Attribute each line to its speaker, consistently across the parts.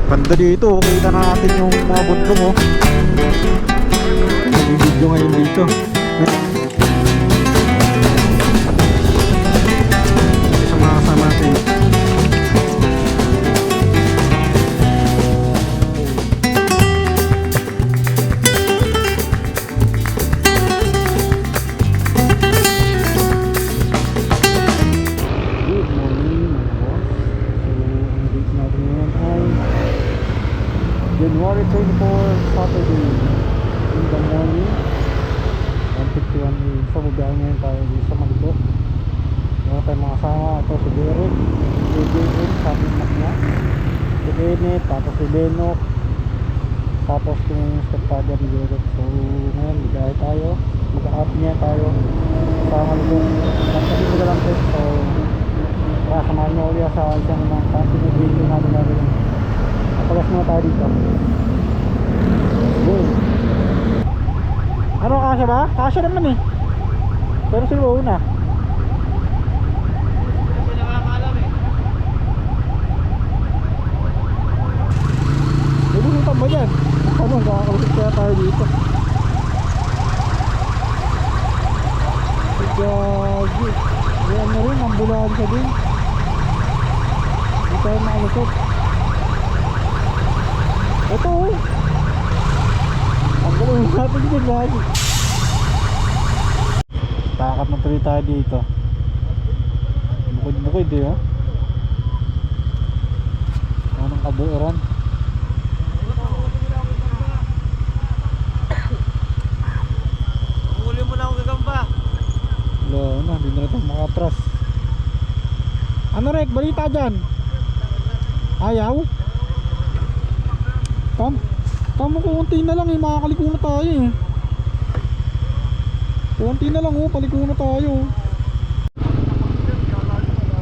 Speaker 1: Banda dito, kita na natin yung mga bundok oh. May video ngayon dito. Sa mga kasama natin. January 24, Saturday in the morning 1:51 AM. So bubiyahin ngayon tayo dito sa Maliko. Meron tayong mga kasama. Ito si Derek, si JM, sabi mat niya, si Bennett, tapos si Benok, tapos yung stepfather ni Derek. So ngayon biyahe tayo, mag-a-up niya tayo sa Maliko. Magkabit ko lang test. So kaya samahan niyo ulit sa isang mga continue video natin natin. Pagas muna tayo dito. Boom. Ano, kasya ba? Kasya naman eh. Pero sila una. Kasi nakakaalam eh. Lulutan ba dyan? Ano, kakalusot kaya tayo dito. Gagi. Yan na rin, ambulansya din. Hindi tayo makalusot. Ito oh. Ang galing natin din lagi. Takap na tuloy tayo dito. Bukid-bukid eh oh. Anong kabuuran. Huli mo na akong gagamba. Wala na, hindi na ito makatras. Ano Rek, balita dyan? Ayaw? Tama konti na lang eh, makakaliko na tayo eh. Konti na lang oh, paliko na tayo.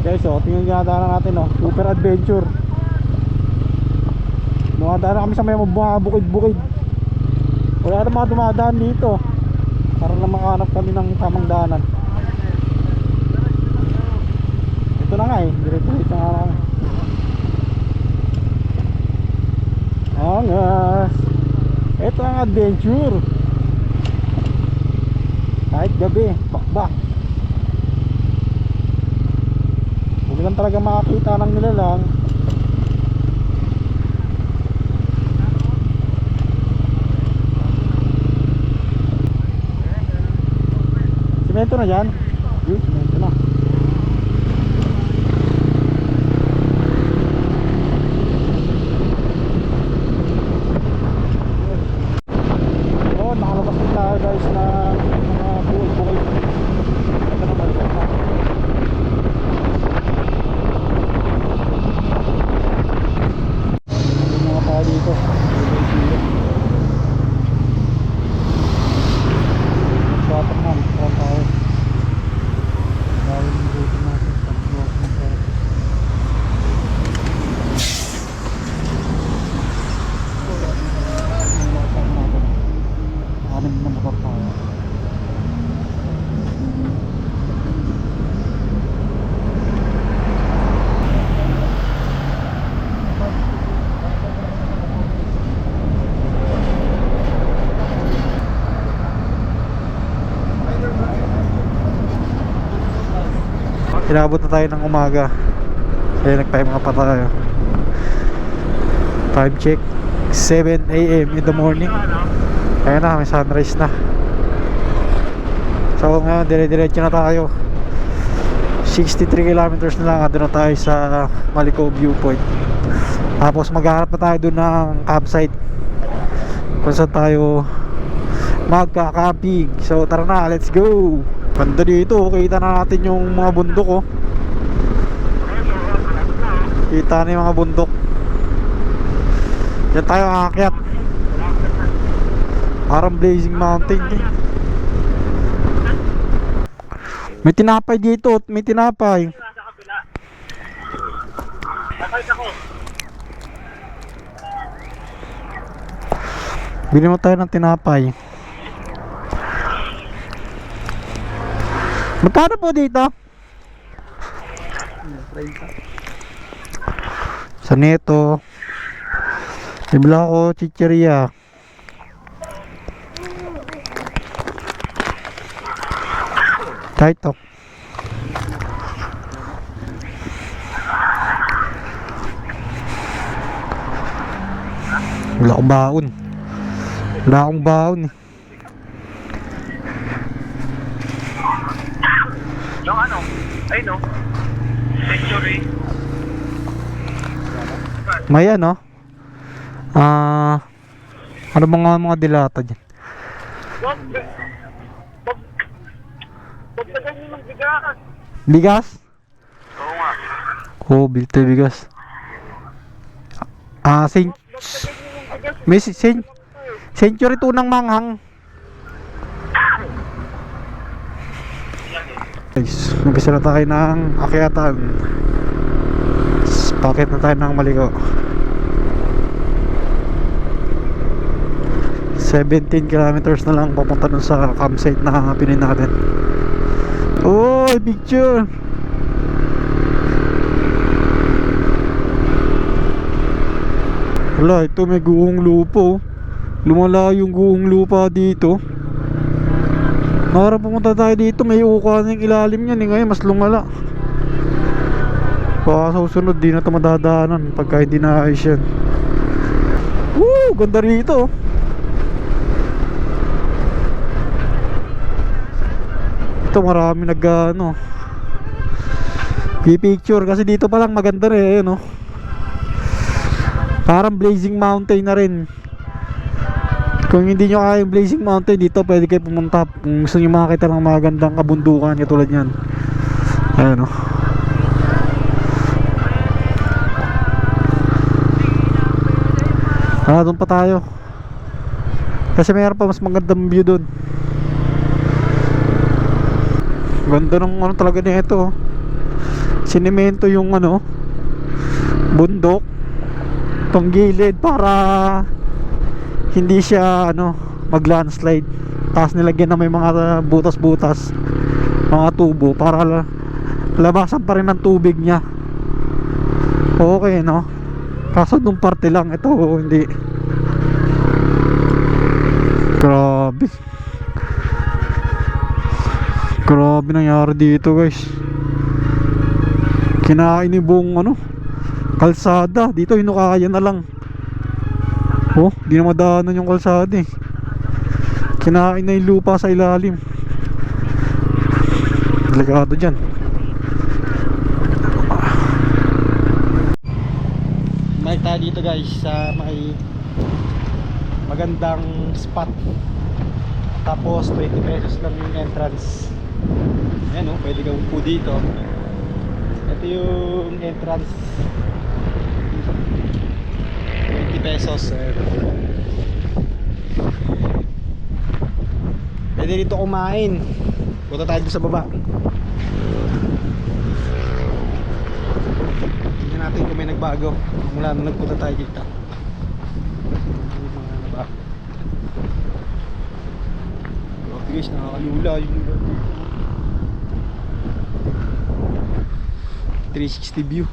Speaker 1: Guys oh, tingnan yung dinadaanan natin oh, super adventure. Dumadaan kami sa may mga bukid-bukid. Wala na mga dumadaan dito para na makahanap kami ng tamang daanan. Ito na nga eh, diretso nga lang. Angas. Ito ang adventure. Kahit gabi, bakbak. Huwag lang talaga makakita ng nilalang. Simento na dyan. Simento na. Nakalabas din tayo guys na mga bukid-bukid. Ito naman siya. Ito mga tayo dito. Swatang na. Swatang tayo. Gawin yung dito natin. Pag-swatang tayo. Anim na motor tayo. Inabot na tayo ng umaga. Kaya nagpahinga pa tayo. Time check 7 AM in the morning. Kaya na, may sunrise na. So ngayon, dire-diretso na tayo. 63 kilometers na lang, andun na tayo sa Maliko viewpoint. Tapos maghahanap na tayo doon ng campsite kung saan tayo magka-camping. So tara na, let's go. Banda dito, kita na natin yung mga bundok oh. Kita na yung mga bundok. Diyan tayo aakyat. Parang Blazing Mountain eh. May tinapay dito, may tinapay. Bili mo tayo ng tinapay. Magkano po dito? 30. Sa neto Bibila ako chicheria. Tightok. Wala akong baon. Wala akong baon eh.
Speaker 2: Yung ano? Ay no? Century.
Speaker 1: May ano? Ano mga dilata dyan?
Speaker 2: Wag na ganyan ng bigas.
Speaker 1: Bigas?
Speaker 2: Oo nga.
Speaker 1: Oh, bilte bigas. May century tunang manghang. Guys, nag-isa na tayo ng akyatan. Pakit na tayo ng Maligo. 17 kilometers na lang papunta dun sa campsite na pinin natin. Oh, picture! Wala, ito may guhong lupa. Lumala yung guhong lupa dito. Nara pumunta tayo dito, may uka ng ilalim yan eh. Ngayon mas lumala. Baka sa susunod di na ito madadaanan pagka hindi naayos yan. Woo! Ganda rito. Ito marami picture kasi dito pa lang maganda rin. Ayun, parang Blazing Mountain na rin. Kung hindi nyo kaya yung Blazing Mountain, dito pwede kayo pumunta kung gusto nyo makakita ng magandang kabundukan katulad yan. Ayan doon pa tayo kasi mayroon pa mas magandang view doon. Ganda ng talaga nito. Sinemento yung bundok, tong gilid para hindi siya mag-landslide. Tapos nilagyan na may mga butas-butas, mga tubo para labasan pa rin ng tubig niya. Okay, kaso nung parte lang ito hindi. Grabe nangyari dito, guys. Kinain ni buong kalsada. Dito hinukaya na lang. Oh, di na madaanan yung kalsada eh. Kinain na yung lupa sa ilalim. Delikado dyan. Balik tayo dito, guys, sa may magandang spot. Tapos 20 pesos lang yung entrance. Ayan pwede kang upo dito. Ito yung entrance, 20 pesos. Pwede dito kumain. Punta tayo dito sa baba. Tingnan natin kung may nagbago mula nung nagpunta tayo dito. Guys, nakakalula yung 360 view.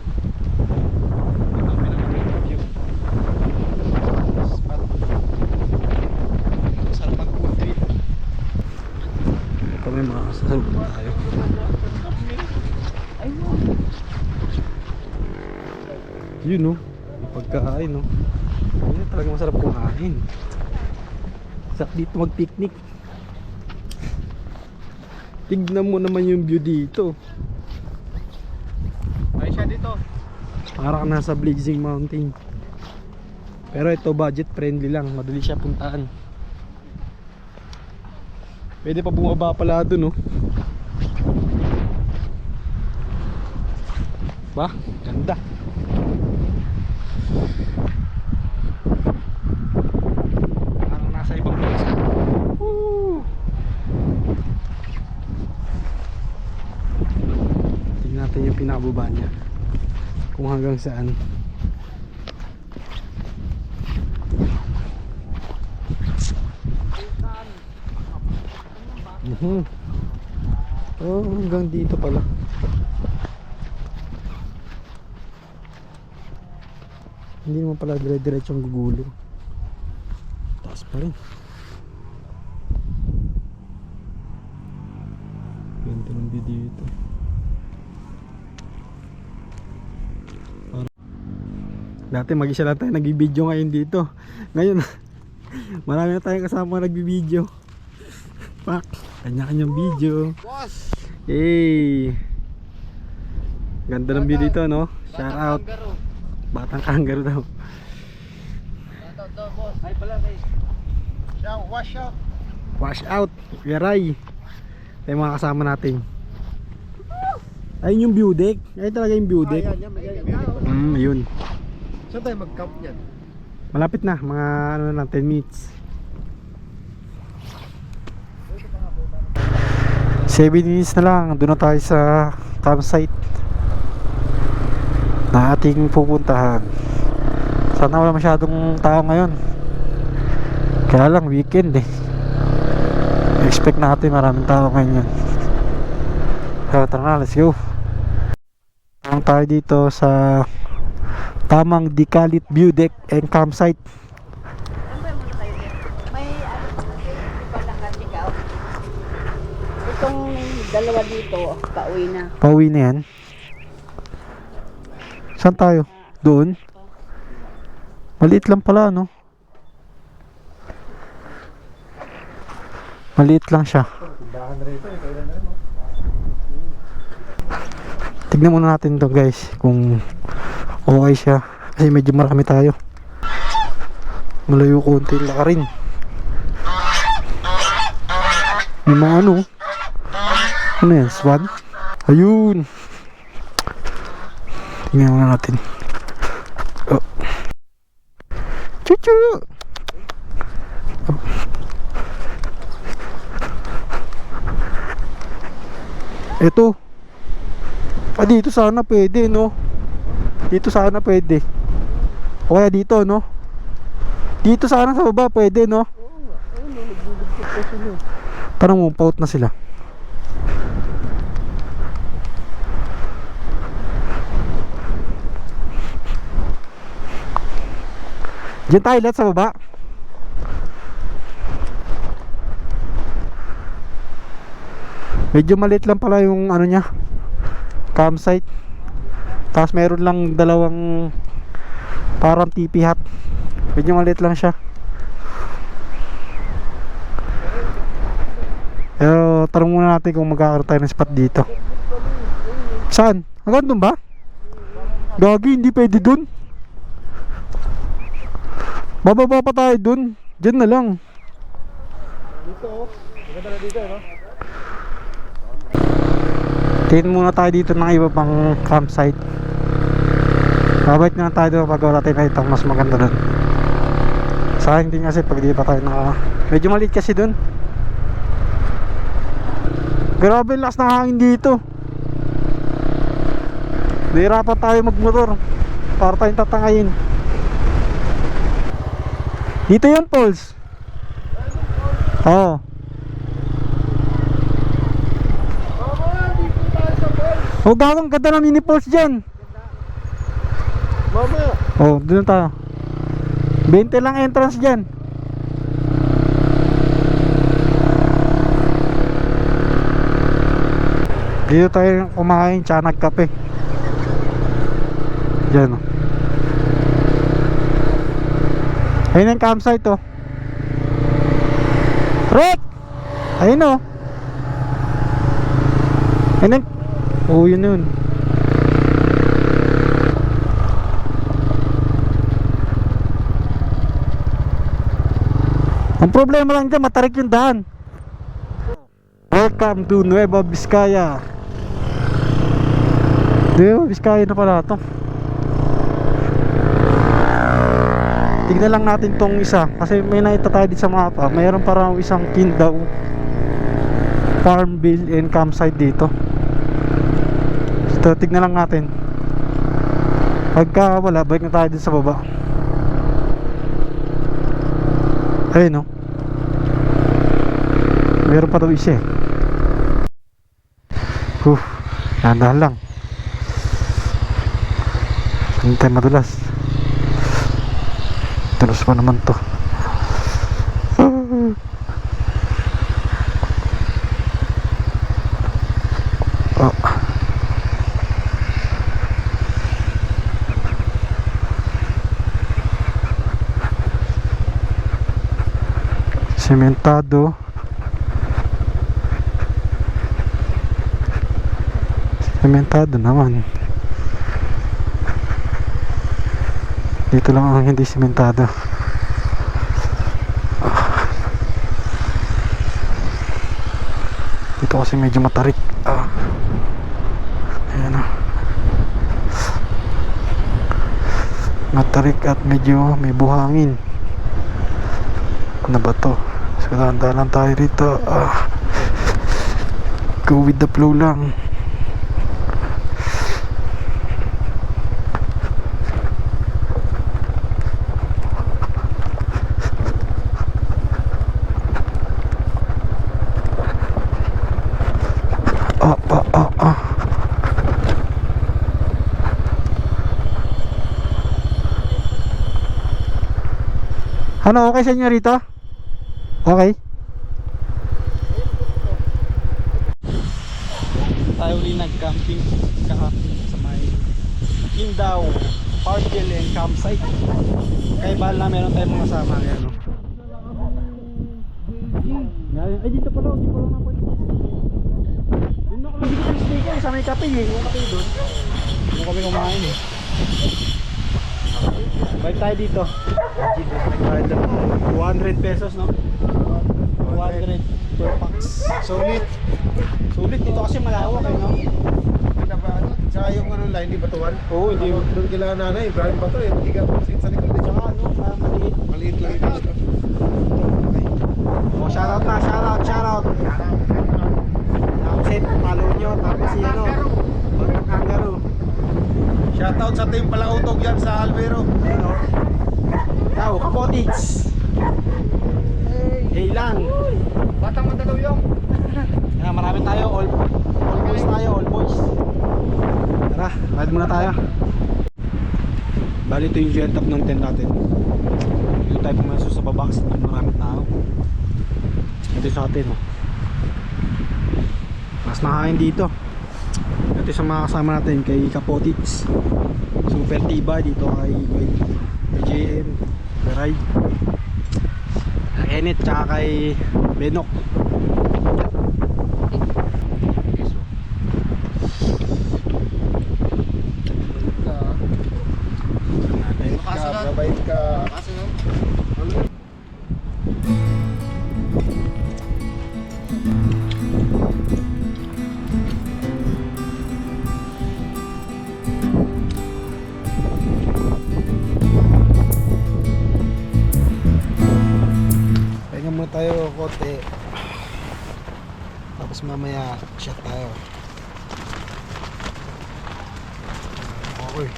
Speaker 1: Sarap ang food trip. Kami makasasalubong tayo. Yun yung pagkain Yun talaga masarap kumain. Sarap dito mag-picnic. Tignan mo naman yung view dito.
Speaker 2: Ay siya dito.
Speaker 1: Parang nasa Blazing Mountain. Pero ito budget friendly lang, madali siya puntaan. Pwede pa bumaba pala doon Ba? Ganda. Parang nasa ibang bansa. Tingnan natin yung pinakababa niya, kung hanggang saan. Oh, hanggang dito pala. Hindi naman pala dire-diretsong gugulong. Taas pa rin. Ganda ng view dito. Dati mag-isa lang tayo nag-video ngayon dito. Ngayon, marami na tayong kasama nag-video. Pak, kanya-kanyang video.
Speaker 2: Boss!
Speaker 1: Hey! Ganda ng view dito, no? Shout out. Batang kangaroo daw.
Speaker 2: Boss. Ay pala, guys. Wash out.
Speaker 1: Wash out. Yaray. Ito yung mga kasama natin. Ayun yung view deck. Ayun talaga yung view deck. Ayun.
Speaker 2: Saan tayo mag-camp yan?
Speaker 1: Malapit na. Mga ano na lang, 10 minutes. 7 minutes na lang. Doon na tayo sa campsite na ating pupuntahan. Sana wala masyadong tao ngayon. Kaya lang weekend eh. Expect natin maraming tao ngayon. Kaya tara na, let's go. Tara tayo dito sa tamang Dikalit View Deck and Campsite.
Speaker 3: May pala ka ikaw. Itong dalawa dito, pauwi na.
Speaker 1: Pauwi na yan. Saan tayo? Doon? Maliit lang pala, no? Maliit lang siya. Tignan muna natin to guys kung okay siya. Kasi medyo marami tayo. Malayo konti lang rin. May mga ano. Ano yan? Swan? Ayun. Tingnan muna natin. Oh. Chuchu! Ito. Dito sana pwede, no? Dito sana pwede. O kaya dito, no? Dito sana sa baba pwede, no? Parang mumpaut na sila. Diyan tayo lahat sa baba. Medyo maliit lang pala yung ano niya, campsite. Tapos meron lang dalawang parang tipi hut. Medyo maliit lang siya. Pero tanong muna natin kung magkakaroon tayo ng spot dito. Saan? Hanggang doon ba? Gagi, hindi pwede doon. Bababa pa tayo doon. Diyan na lang.
Speaker 2: Dito, oh. Maganda na dito, no?
Speaker 1: Tingin muna tayo dito ng iba pang campsite. Babalik na tayo doon pag wala tayo nakita mas maganda doon. Sayang din kasi pag di pa tayo medyo maliit kasi doon. Grabe lakas ng hangin dito. Nahirapan tayo magmotor para tayong tatangayin. Dito yung poles. Oo. Oh, gawang ganda ng mini poles dyan.
Speaker 2: Mamaya.
Speaker 1: Oh, doon tayo. 20 lang entrance dyan. Dito tayo kumain tsaka nagkape. Dyan, oh. Ayun ang campsite, oh. Rick! Ayun, oh. Ayun ang... Oh, yun yun. Ang problema lang dyan, matarik yung daan. Welcome to Nueva Vizcaya. Nueva Vizcaya na pala ito. Tignan lang natin tong isa kasi may nakita tayo dito sa mapa. Mayroon parang isang Kindaw Farmville and campsite dito. So tignan lang natin. Pagka wala, balik na tayo dito sa baba. Ayun, no? Meron pa daw isa eh. Dahan-dahan lang. Hindi tayo madulas. Tulos pa naman to. Oh. Sementado. Sementado naman. Dito lang ang hindi sementado. Dito kasi medyo matarik. Ayan o. Matarik at medyo may buhangin. Ano ba to? So dahan-dahan lang tayo rito. Go with the flow lang. Ano, okay sa inyo rito? Okay. Tayo ulit nag-camping kahapon sa may Kindaw Parkil and Campsite. Kaya bahal na meron tayong mga kasama. Ayan, no? Ay, dito pala, hindi pala na pwede. Doon ako nabigit ng sticker sa may kape eh. Yung kape doon. Doon kami kumain eh. Balik tayo dito. 200 pesos, no? 200 per pax.
Speaker 2: Solid.
Speaker 1: Sulit dito kasi malawak eh, no?
Speaker 2: Tsaka yung ano line, di batuan?
Speaker 1: Oo, hindi.
Speaker 2: Doon kila nanay, Ibrahim Bato eh. Magigaw sa likod eh.
Speaker 1: Tsaka ano, maliit.
Speaker 2: Maliit lang ito.
Speaker 1: Oh, shoutout na, shoutout. Upset, follow nyo. Tapos si ano, Bantang Kangaroo.
Speaker 2: Shoutout sa team Palautog yan sa Alvero.
Speaker 1: Ano? Tao, Kapotits. Hey lang.
Speaker 2: Batang Mandaluyong.
Speaker 1: Yan, marami tayo, all boys tayo, all boys. Tara, ride muna tayo. Bali ito yung setup ng tent natin. Dito tayo pumasok sa baba kasi maraming tao. Ito sa atin, oh. Mas nakain dito. Ito sa mga kasama natin kay Kapotits. Super tiba dito kay JM Ride. Kay Kenneth tsaka kay Benok.
Speaker 2: Mabait ka.
Speaker 1: Pahinga muna tayo konti. Tapos mamaya shot tayo. Okay.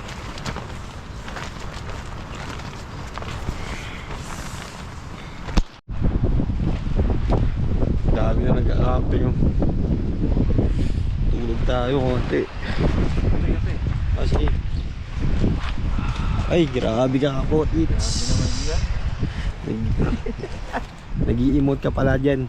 Speaker 1: Dami na nag-a-camping. Tulog tayo konti. Sige. Ay, grabe ka po, it's. Nag-i-emote ka pala dyan.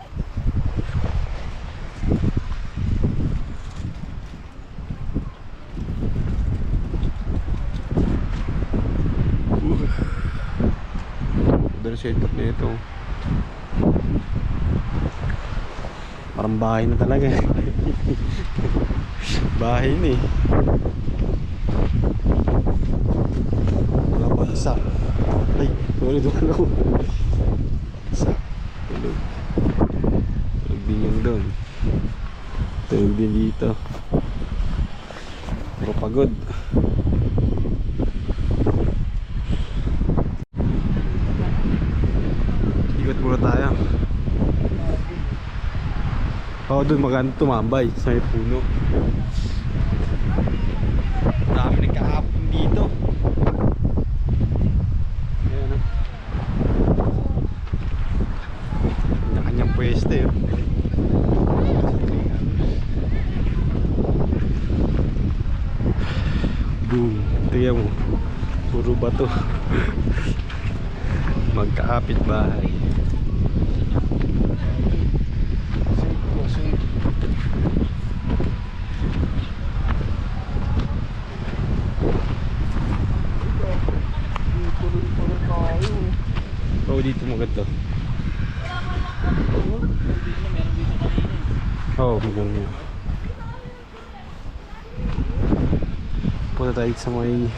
Speaker 1: Ganda setup na ito. Parang bahay na talaga. Bahay na eh. Wala pa isa. Ay, sorry doon ako. Isa. Tulog. Tulog din yung doon. Tulog din dito. Puro pagod. Ikot muna tayo. Oo, doon maganda tumambay sa may puno. Dami nagkakapon dito. Ayan, oh. Kanya-kanyang pwesto yun. Boom. Tingnan mo. Puro bato.
Speaker 4: magkakapit bahay.
Speaker 2: Safe po, safe. Tuloy-tuloy tayo.
Speaker 4: Oh, dito maganda. Oh, maganda yun. Punta tayo sa may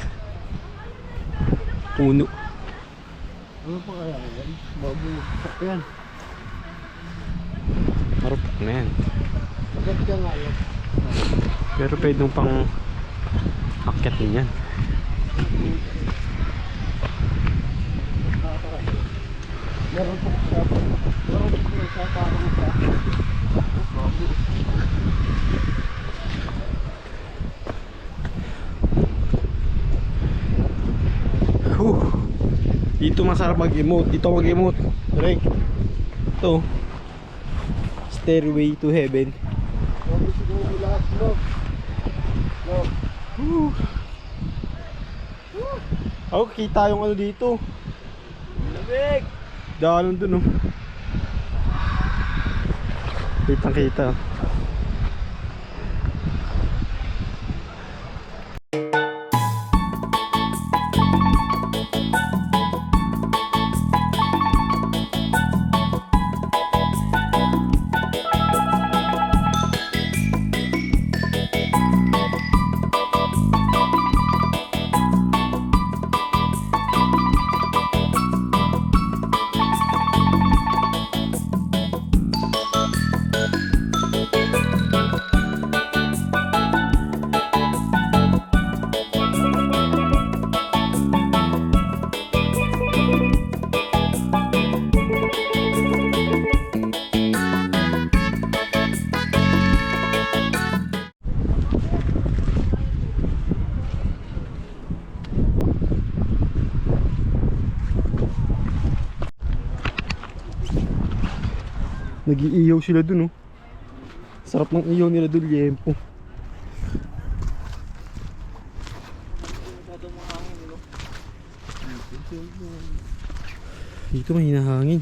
Speaker 4: puno.
Speaker 2: Ano pa kaya yan? Bago yan.
Speaker 4: Marupok na yan.
Speaker 2: Agad ka nga yan.
Speaker 4: Pero pwede nung pang akyat din yan.
Speaker 2: Meron po siya. Meron po siya. Parang siya. Bago.
Speaker 4: Dito masarap mag-emote. Dito mag-emote. Rick. Ito. Stairway to Heaven.
Speaker 2: Bago siguro lahat. Love. Love.
Speaker 4: Ako kita yung ano dito.
Speaker 2: Lamig!
Speaker 4: Daanan dun oh. Kitang kita. Nag-iiyaw sila dun oh. Sarap ng iyaw nila dun, liempo. Dito may hinahangin.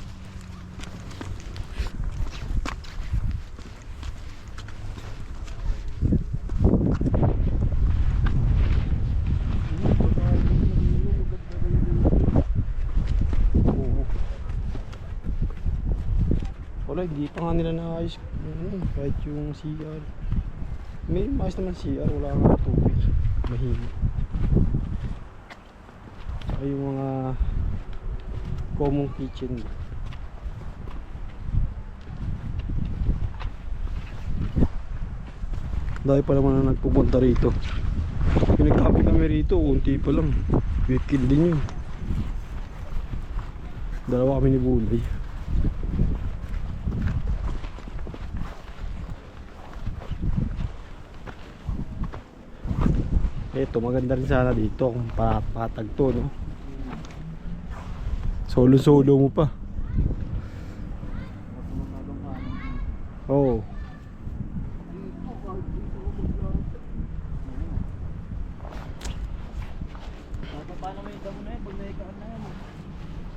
Speaker 4: Wala, hindi pa nga nila naayos kahit yung CR. May maayos naman CR, wala nga tubig. Mahina. Saka yung mga common kitchen. Dahil pa naman na nagpupunta rito. Yung nagkapit kami rito, unti pa lang. Weekend din yun. Dalawa kami ni Bulay. Eto, maganda rin sana dito kung patag to, no? Solo-solo mo pa. Oo.
Speaker 2: Paano may damo na yan? Pag naikaan na yan.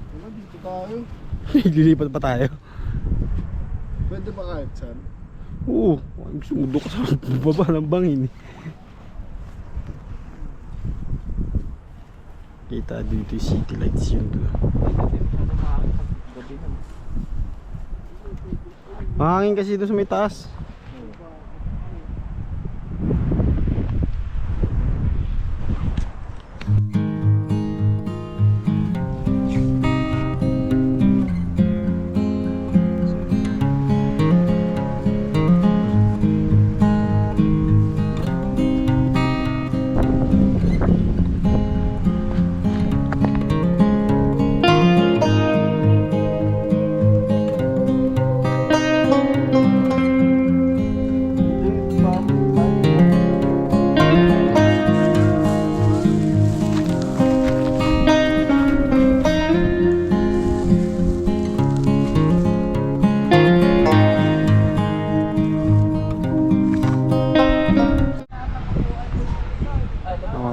Speaker 2: Wala, dito tayo.
Speaker 4: Lilipat pa tayo.
Speaker 2: Pwede ba kahit saan?
Speaker 4: Oo, sumudok ka sa baba ng bangin eh. Kita dito yung city lights yun doon. Mahangin kasi doon sa may taas.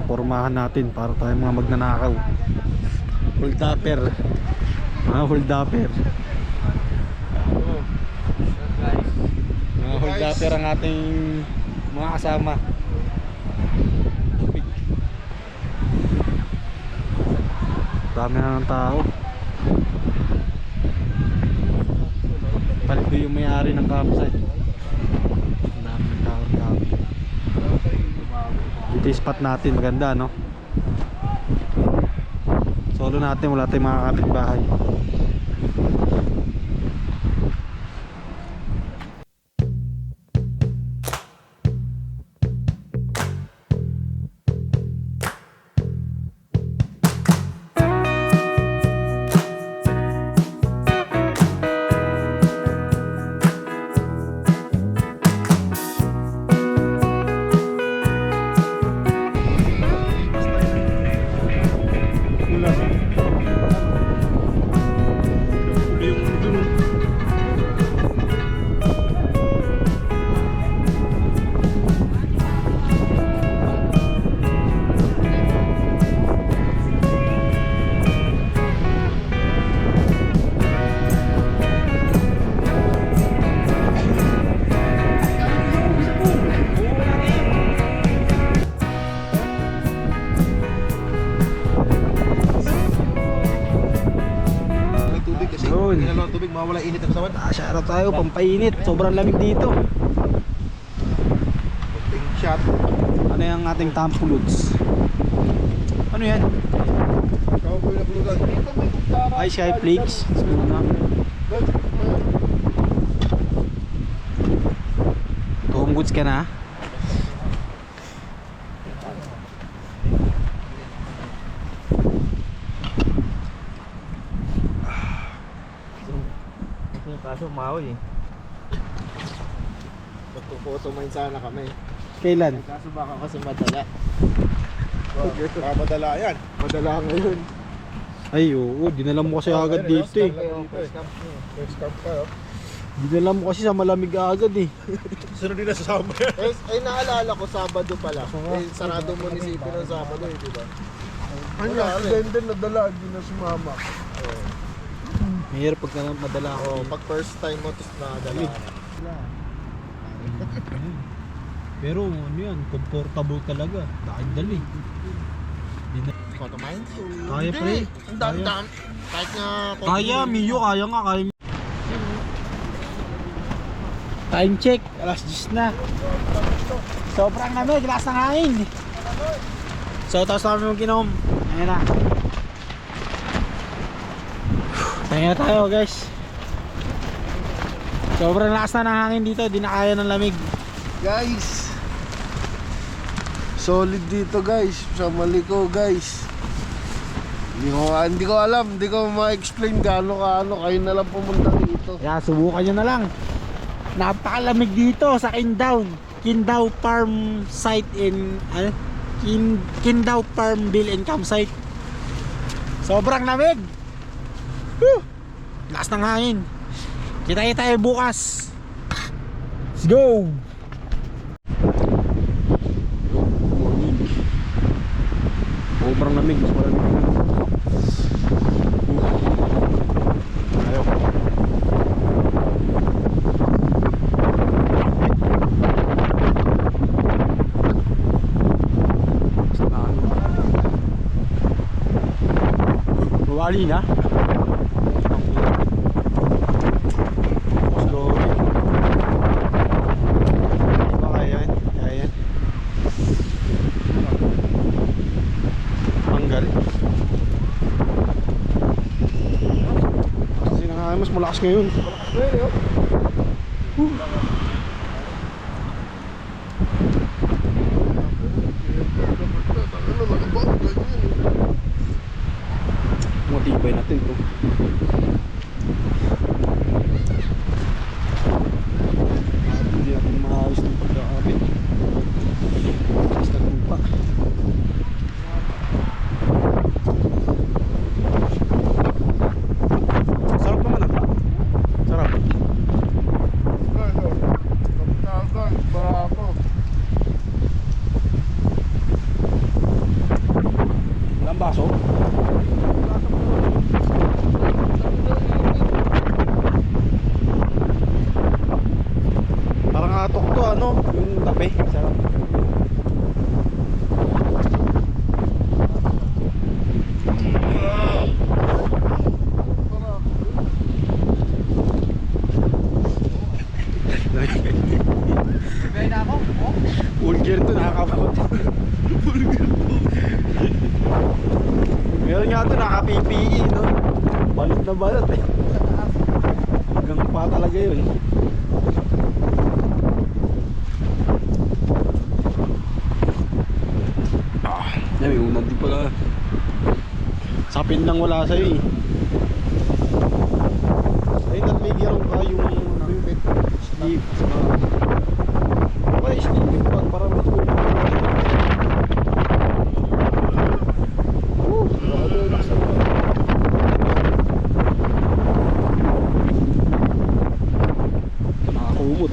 Speaker 4: Pormahan natin para tayo mga magnanakaw. Full topper.
Speaker 1: Mga hold upper.
Speaker 2: Guys.
Speaker 1: Mga hold upper ang ating mga kasama. Dami na ng tao. Palit ko yung may-ari ng campsite. Ang dami ng tao. Dito yung spot natin, maganda no? Solo natin, wala tayong mga kapitbahay.
Speaker 2: May tubig kasi.
Speaker 1: Yun.
Speaker 2: Ginalaw ang tubig, mawala init ang katawan.
Speaker 1: Asyara tayo, pampainit. Sobrang lamig dito.
Speaker 2: Pink shot.
Speaker 1: Ano yung ating tampuluds? Ano yan?
Speaker 2: Cowboy na bulugan. Dito may kutsara.
Speaker 1: Ay, sky flakes. Muna. Home goods ka na?
Speaker 2: Kaso mahoy eh. Magpo-photo mine sana kami.
Speaker 1: Kailan?
Speaker 2: Kaso baka kasi madala. Madala yan. Madala ngayon.
Speaker 1: Ay, oo. Dinala mo kasi agad dito eh.
Speaker 2: First camp pa oh.
Speaker 1: Dinala mo kasi sa malamig agad eh.
Speaker 2: Sunod din na sa summer. Ay naalala ko Sabado pala. Eh, sarado munisipyo ng Sabado eh, di ba? Ano yan? Din nadala, hindi na sumama.
Speaker 1: Mahirap pag madala ako.
Speaker 2: Oh, pag first time mo tapos nadala.
Speaker 1: Pero ano yan, comfortable talaga. Dali.
Speaker 2: Photo mine?
Speaker 1: Kaya pre.
Speaker 2: Ang dam-dam. Kahit nga...
Speaker 1: Kaya, Mio, kaya nga, kaya. Time check, alas 10 na. Sobrang lamig, lakas ng hangin. So, tapos namin yung ginom. Ayan na. Tayo na tayo guys. Sobrang lakas na ng hangin dito, di na kaya ng lamig.
Speaker 2: Guys! Solid dito guys, sa Maliko guys. Hindi ko alam, hindi ko ma-explain gaano kayo na lang pumunta dito.
Speaker 1: Kaya subukan nyo na lang. Napakalamig dito sa Kindaw Farm Site in Kindaw Farm Bill and Campsite. Sobrang lamig. Woo! Lakas ng hangin. Kita-kita tayo bukas. Let's go. Morning. Sobrang lamig. Ayaw. Wali na. Let's go. Diba kaya yan? Kaya yan. Tanggal. Kasi nga mas malakas ngayon. Matibay natin bro. Hindi natin maayos ng pagkakabit. Basta lupa. Sarap naman ah. Sarap. Ilang baso?
Speaker 4: na balot eh. Hanggang pa talaga yun. Yan, may unang din pala. Sapin lang wala sa'yo eh. Ayun at may giyarong ka yung sleeve. Ay, sleeve yung pag para medyo grabe, laksan mo. Nakakumot.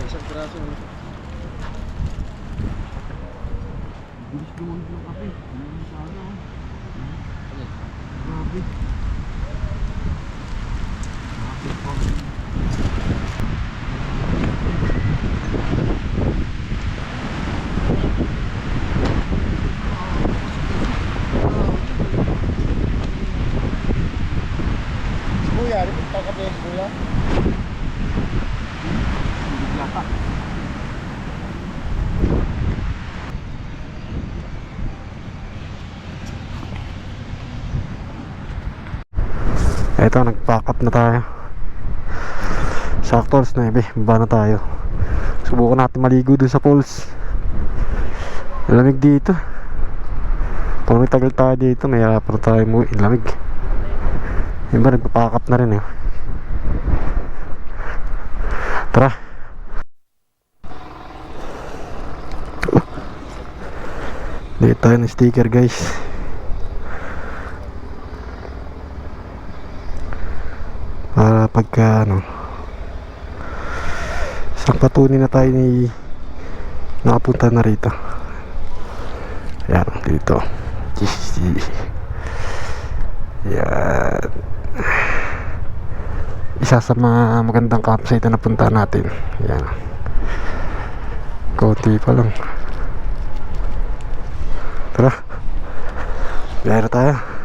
Speaker 2: Isang piraso.
Speaker 4: Bilis naman ng kape. Hindi sana. Grabe.
Speaker 2: Kuya, rin pagkape, kuya.
Speaker 4: Yata. Eto, nag-pack up na tayo. Sakto alas 9, baba na tayo. Subukan natin maligo dun sa falls. Lamig dito. Pag nagtagal tayo dito, may harapan na tayo mo. Lamig. Yung ba, nagpa-pack up na rin eh. Tara. Dito tayo ng sticker guys. Para pagka ano, isang patunin na tayo ni nakapunta na rito. Ayan, dito. Yan. Isa sa mga magandang campsite na napunta natin. Ayan. Konti pa lang. Tara. Biyahe na tayo.